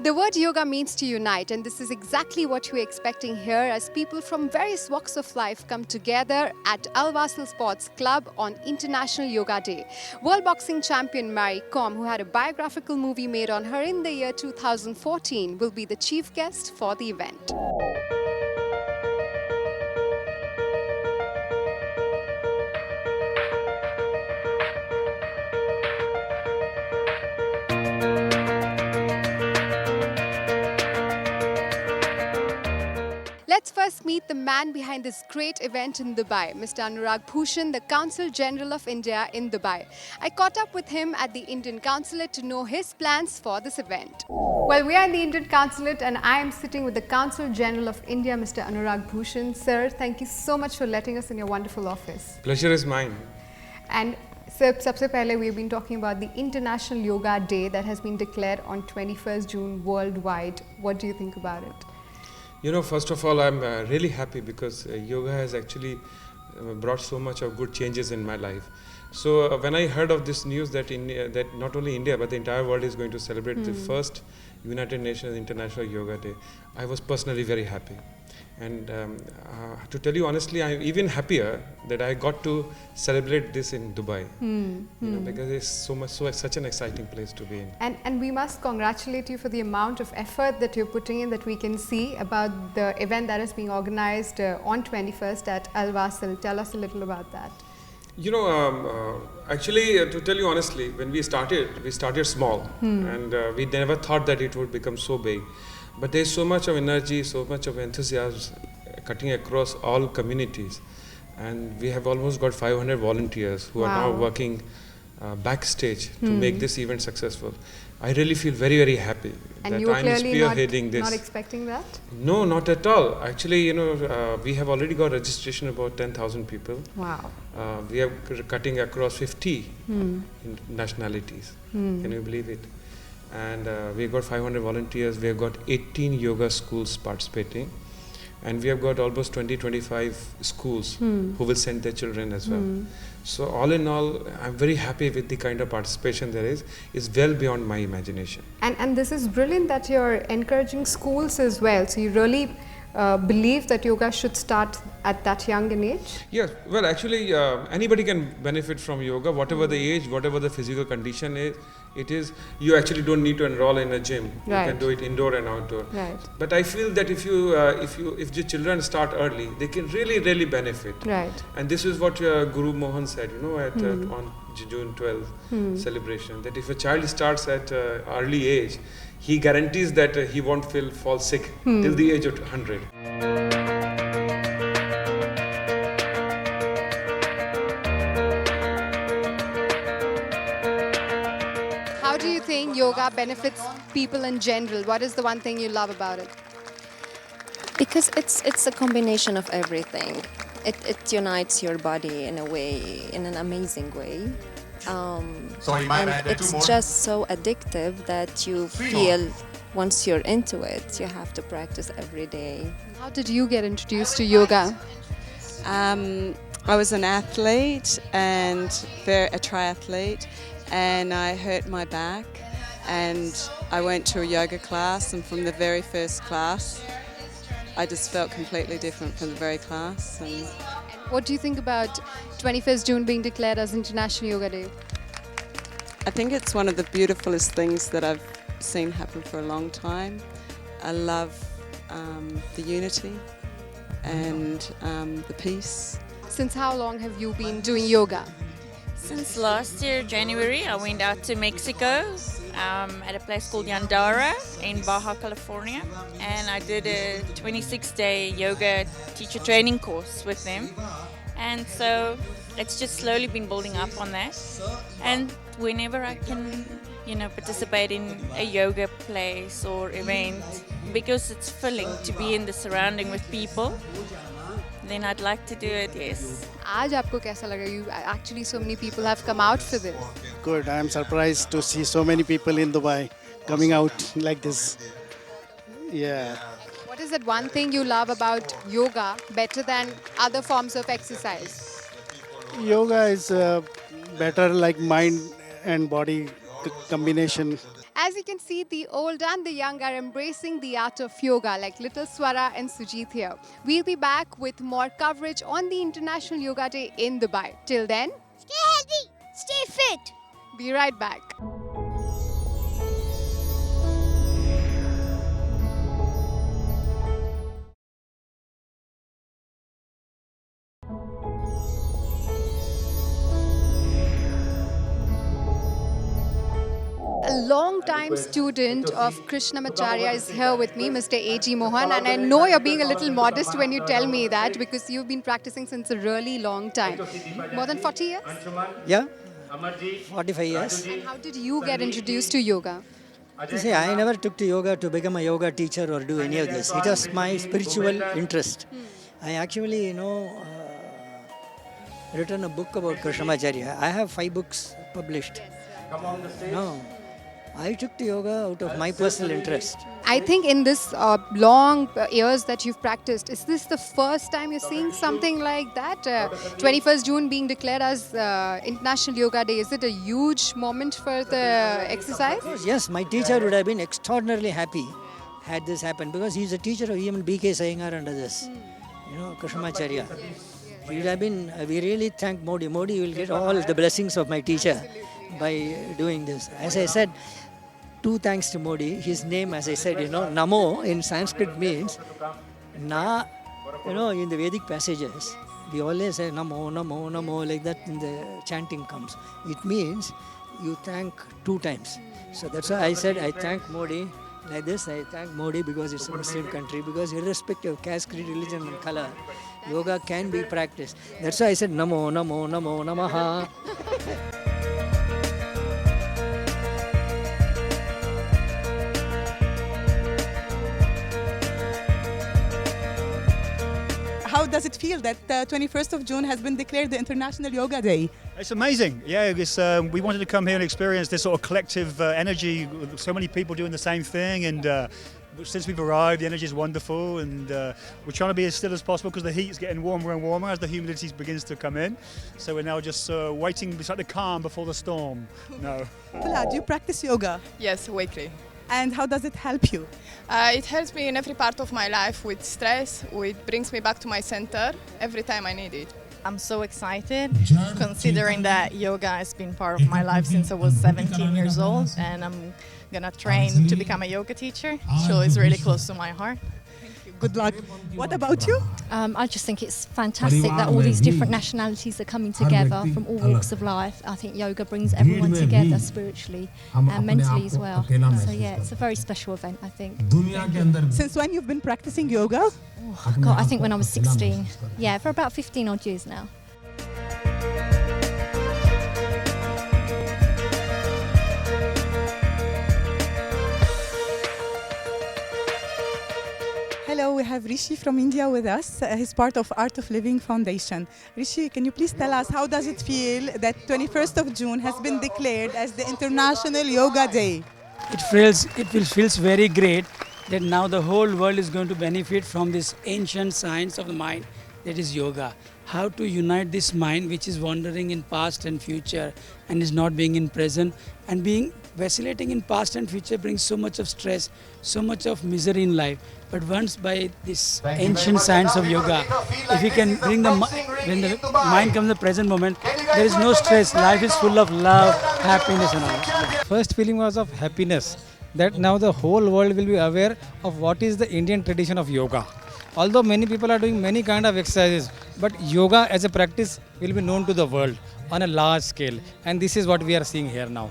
The word yoga means to unite, and this is exactly what we're expecting here as people from various walks of life come together at Wasl Sports Club on International Yoga Day. World boxing champion Mary Kom, who had a biographical movie made on her in the year 2014, will be the chief guest for the event. Let's first meet the man behind this great event in Dubai, Mr. Anurag Bhushan, the Consul General of India in Dubai. I caught up with him at the Indian Consulate to know his plans for this event. Well, we are in the Indian Consulate and I am sitting with the Consul General of India, Mr. Anurag Bhushan. Sir, thank you so much for letting us in your wonderful office. Pleasure is mine. And sir, sabse pehle we've been talking about the International Yoga Day that has been declared on 21st June worldwide. What do you think about it? You know, first of all, I'm really happy because yoga has actually brought so much of good changes in my life. So when I heard of this news that that not only India but the entire world is going to celebrate the first United Nations International Yoga Day, I was personally very happy. And to tell you honestly, I'm even happier that I got to celebrate this in Dubai, you know, because it's such an exciting place to be in. And we must congratulate you for the amount of effort that you're putting in, that we can see about the event that is being organized on 21st at Al Wasl. Tell us a little about that. You know, actually, to tell you honestly, when we started small, and we never thought that it would become so big. But there's so much of energy, so much of enthusiasm cutting across all communities. And we have almost got 500 volunteers who are now working backstage to make this event successful. I really feel very, very happy and that you were I'm clearly spearheading this. Not expecting that? No, not at all. Actually, you know, we have already got registration about 10,000 people. Wow. We are cutting across 50 nationalities. Can you believe it? And we've got 500 volunteers. We have got 18 yoga schools participating. And we have got almost 20-25 schools who will send their children as well. So all in all, I'm very happy with the kind of participation there is. It's well beyond my imagination. And this is brilliant that you're encouraging schools as well. So you really believe that yoga should start at that young an age? Yes, well actually anybody can benefit from yoga, whatever the age, whatever the physical condition is. It is, you actually don't need to enroll in a gym. Right. You can do it indoor and outdoor. Right. But I feel that if the children start early, they can really benefit. Right. And this is what Guru Mohan said, you know, at on June 12th celebration, that if a child starts at early age, he guarantees that he won't fall sick till the age of 100. How do you think yoga benefits people in general? What is the one thing you love about it? Because it's a combination of everything. It unites your body in a way, in an amazing way. And it's just so addictive that you feel once you're into it, you have to practice every day. How did you get introduced to yoga? I was an athlete and a triathlete, and I hurt my back, and I went to a yoga class, and from the very first class I just felt completely different from the very class. And what do you think about 21st June being declared as International Yoga Day? I think it's one of the beautifulest things that I've seen happen for a long time. I love the unity and the peace. Since how long have you been doing yoga? Since last year, January, I went out to Mexico at a place called Yandara in Baja California, and I did a 26-day yoga teacher training course with them. And so it's just slowly been building up on that. And whenever I can, you know, participate in a yoga place or event, because it's filling to be in the surrounding with people, then I'd like to do it, yes. आज आपको कैसा लगा? You actually, so many people have come out for this. Good. I am surprised to see so many people in Dubai coming out like this. Yeah. What is that one thing you love about yoga better than other forms of exercise? Yoga is better like mind and body combination. As you can see, the old and the young are embracing the art of yoga, like little Swara and Sujit here. We'll be back with more coverage on the International Yoga Day in Dubai. Till then, Stay healthy, stay fit. be right back. A long-time student of Krishnamacharya is here with me, Mr. A.G. Mohan, and I know you're being a little modest when you tell me that because you've been practicing since a really long time. More than 40 years? Yeah, 45 years. And how did you get introduced to yoga? You see, I never took to yoga to become a yoga teacher or do any of this. It was my spiritual interest. I actually, written a book about Krishnamacharya. I have 5 books published. No, I took to yoga out of my personal interest. I think in this long years that you've practiced, is this the first time you're seeing something like that? 21st June being declared as International Yoga Day, is it a huge moment for the exercise? Yes, my teacher would have been extraordinarily happy had this happened because he's a teacher of even B.K. Sayengar and others. Krishnamacharya. He would have been, we really thank Modi. Modi will get all the blessings of my teacher by doing this. As I said, 2 thanks to Modi. His name, as I said, Namo in Sanskrit means Na, in the Vedic passages, we always say Namo, Namo, Namo, like that in the chanting comes. It means you thank 2 times. So that's why I said I thank Modi. Like this, I thank Modi because it's a Muslim country, because irrespective of caste, creed, religion and color, yoga can be practiced. That's why I said Namo, Namo, Namo, Namaha. How does it feel that 21st of June has been declared the International Yoga Day? It's amazing. Yeah, we wanted to come here and experience this sort of collective energy, with so many people doing the same thing, and since we've arrived, the energy is wonderful, and we're trying to be as still as possible because the heat's getting warmer and warmer as the humidity begins to come in. So we're now just waiting. It's like the calm before the storm. No. Do you practice yoga? Yes, weekly. And how does it help you? It helps me in every part of my life with stress. It brings me back to my center every time I need it. I'm so excited considering that yoga has been part of my life since I was 17 years old, and I'm gonna train to become a yoga teacher, so it's really close to my heart. Good luck. What about you? I just think it's fantastic that all these different nationalities are coming together from all walks of life. I think yoga brings everyone together spiritually and mentally as well. So yeah, it's a very special event, I think. Since when you've been practicing yoga? Oh, God, I think when I was 16. Yeah, for about 15 odd years now. Hello, we have Rishi from India with us. He's part of Art of Living Foundation. Rishi, can you please tell us how does it feel that 21st of June has been declared as the International Yoga Day? It feels very great that now the whole world is going to benefit from this ancient science of the mind, that is yoga. How to unite this mind which is wandering in past and future and is not being in present, and being vacillating in past and future brings so much of stress, so much of misery in life. But once by this ancient science of yoga, if you can bring when the mind comes in the present moment, there is no stress. Life is full of love, happiness and all. First feeling was of happiness, that now the whole world will be aware of what is the Indian tradition of yoga. Although many people are doing many kind of exercises, but yoga as a practice will be known to the world on a large scale, and this is what we are seeing here now.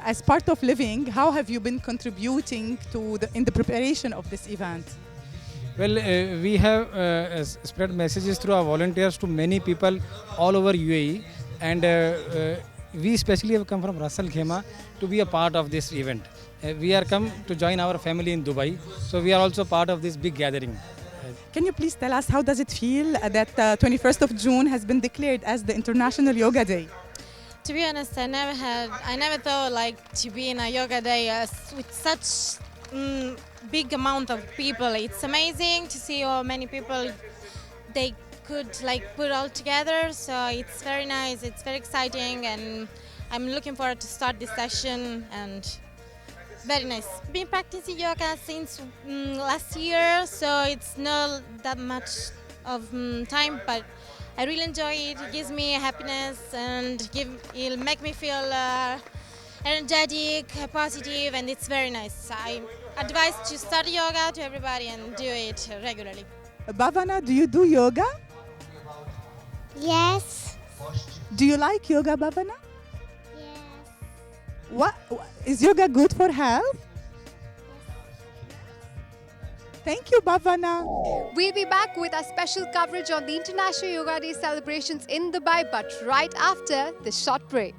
As part of living, how have you been contributing in the preparation of this event? Well, we have spread messages through our volunteers to many people all over UAE, and we especially have come from Ras Al Khaimah to be a part of this event. We are come to join our family in Dubai, so we are also part of this big gathering. Can you please tell us how does it feel that 21st of June has been declared as the International Yoga Day? To be honest, I never thought to be in a yoga day with such big amount of people. It's amazing to see how many people they could like put all together. So it's very nice. It's very exciting, and I'm looking forward to start this session. And very nice. Been practicing yoga since last year, so it's not that much of time, but I really enjoy it. It gives me happiness and it'll make me feel energetic, positive, and it's very nice. I advise to start yoga to everybody and do it regularly. Bhavana, do you do yoga? Yes. Do you like yoga, Bhavana? What is yoga good for health? Thank you, Bhavana. We'll be back with our special coverage on the International Yoga Day celebrations in Dubai, but right after this short break.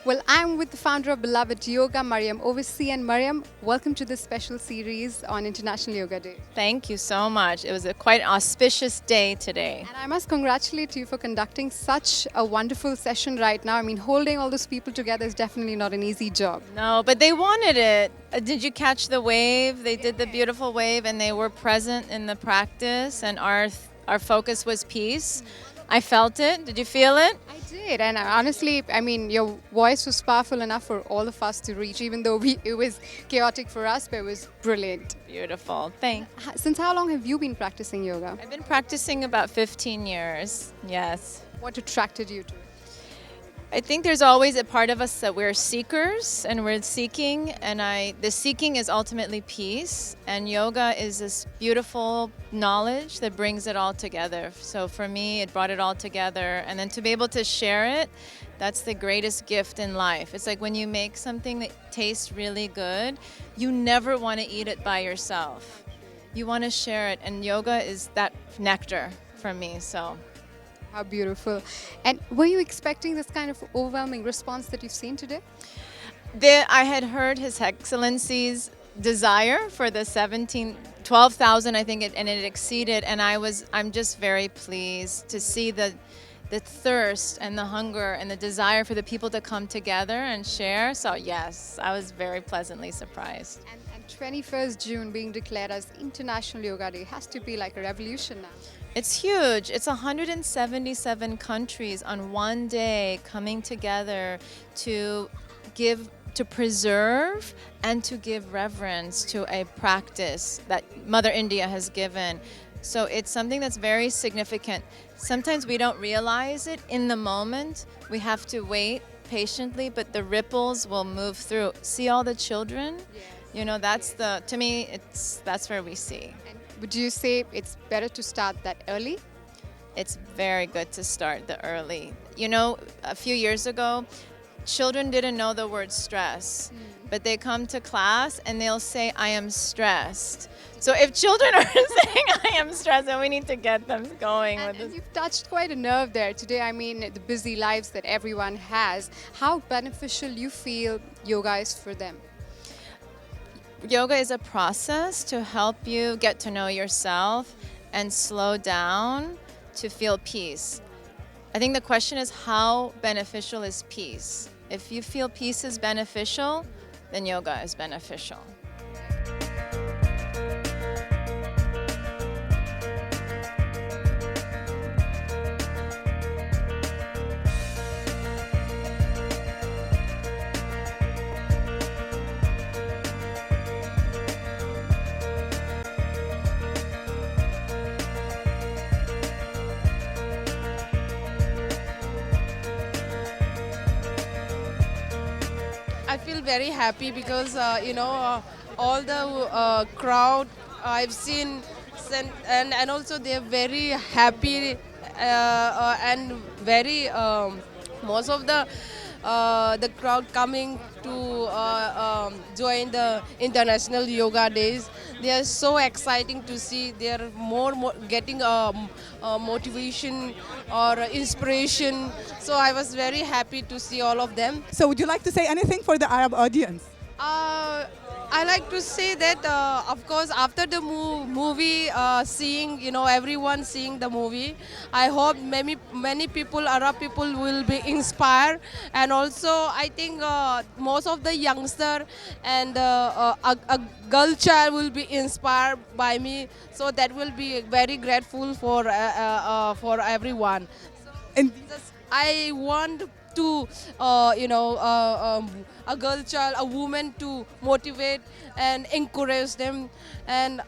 Well, I'm with the founder of Beloved Yoga, Mariam Oversee. And Mariam, welcome to this special series on International Yoga Day. Thank you so much. It was a quite auspicious day today. And I must congratulate you for conducting such a wonderful session right now. I mean, holding all those people together is definitely not an easy job. No, but they wanted it. Did you catch the wave? They did the beautiful wave, and they were present in the practice, and our focus was peace. I felt it. Did you feel it? I did, and honestly, I mean, your voice was powerful enough for all of us to reach, even though it was chaotic for us, but it was brilliant. Beautiful. Thanks. Since how long have you been practicing yoga? I've been practicing about 15 years, yes. What attracted you to it? I think there's always a part of us that we're seekers and we're seeking, and the seeking is ultimately peace, and yoga is this beautiful knowledge that brings it all together. So for me, it brought it all together, and then to be able to share it, that's the greatest gift in life. It's like when you make something that tastes really good, you never want to eat it by yourself. You want to share it, and yoga is that nectar for me, so. How beautiful. And were you expecting this kind of overwhelming response that you've seen today? I had heard His Excellency's desire for the 12,000, I think, and it exceeded. And I'm just very pleased to see the thirst and the hunger and the desire for the people to come together and share. So yes, I was very pleasantly surprised. And 21st June being declared as International Yoga Day has to be like a revolution now. It's huge. It's 177 countries on one day coming together to preserve and to give reverence to a practice that Mother India has given. So it's something that's very significant. Sometimes we don't realize it in the moment. We have to wait patiently, but the ripples will move through. See all the children? Yes. You know, to me, that's where we see. Would you say it's better to start that early? It's very good to start the early. You know, a few years ago, children didn't know the word stress, but they come to class and they'll say, I am stressed. So if children are saying I am stressed, then we need to get them going with this. You've touched quite a nerve there today. I mean, the busy lives that everyone has. How beneficial you feel yoga is for them? Yoga is a process to help you get to know yourself and slow down to feel peace. I think the question is, how beneficial is peace? If you feel peace is beneficial, then yoga is beneficial. I feel very happy because all the crowd I've seen and also they're very happy and very most of the crowd coming to join the International Yoga Days. They are so exciting to see. They are more getting motivation or inspiration. So I was very happy to see all of them. So would you like to say anything for the Arab audience? I like to say that, of course, after the movie, seeing, everyone seeing the movie, I hope many people, Arab people, will be inspired. And also, I think most of the youngster and a girl child will be inspired by me. So that will be very grateful for everyone. And I want to, a girl child, a woman to motivate and encourage them. And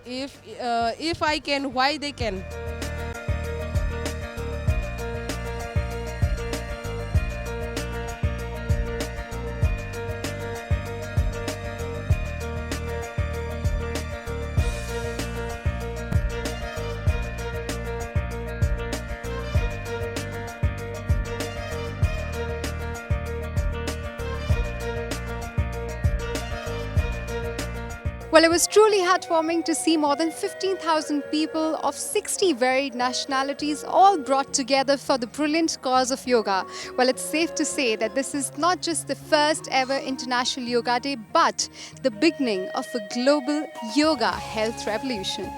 if I can, why they can. Well, it was truly heartwarming to see more than 15,000 people of 60 varied nationalities all brought together for the brilliant cause of yoga. Well, it's safe to say that this is not just the first ever International Yoga Day, but the beginning of a global yoga health revolution.